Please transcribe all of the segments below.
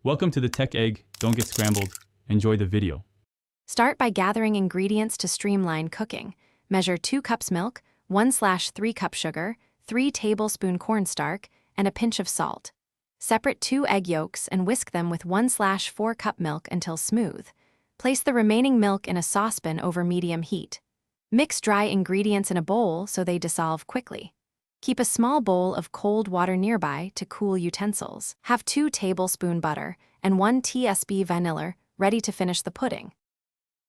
Welcome to the Tech Egg. Don't get scrambled. Enjoy the video. Start by gathering ingredients to streamline cooking. Measure 2 cups milk, 1/3 cup sugar, 3 tablespoon cornstarch, and a pinch of salt. Separate 2 egg yolks and whisk them with 1/4 cup milk until smooth. Place the remaining milk in a saucepan over medium heat. Mix dry ingredients in a bowl so they dissolve quickly. Keep a small bowl of cold water nearby to cool utensils. Have 2 tablespoon butter and 1 tsp vanilla ready to finish the pudding.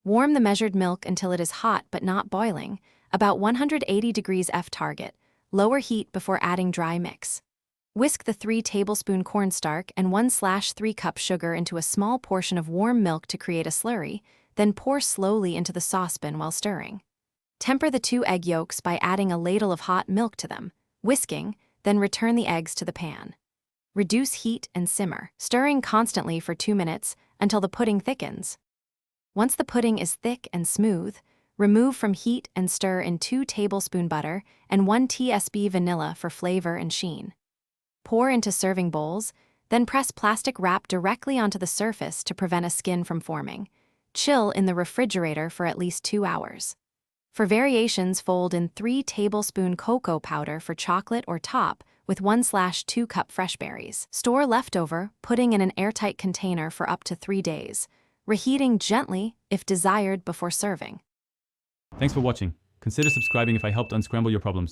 Warm the measured milk until it is hot but not boiling, about 180 degrees F target. Lower heat before adding dry mix. Whisk the 3 tablespoon cornstarch and 1/3 cup sugar into a small portion of warm milk to create a slurry, then pour slowly into the saucepan while stirring. Temper the 2 egg yolks by adding a ladle of hot milk to them, whisking, then return the eggs to the pan. Reduce heat and simmer, stirring constantly for 2 minutes until the pudding thickens. Once the pudding is thick and smooth, remove from heat and stir in 2 tablespoon butter and 1 tsp vanilla for flavor and sheen. Pour into serving bowls, then press plastic wrap directly onto the surface to prevent a skin from forming. Chill in the refrigerator for at least 2 hours. For variations, fold in 3 tablespoon cocoa powder for chocolate or top with 1/2 cup fresh berries. Store leftover pudding in an airtight container for up to 3 days, reheating gently if desired before serving. Thanks for watching. Consider subscribing if I helped unscramble your problems.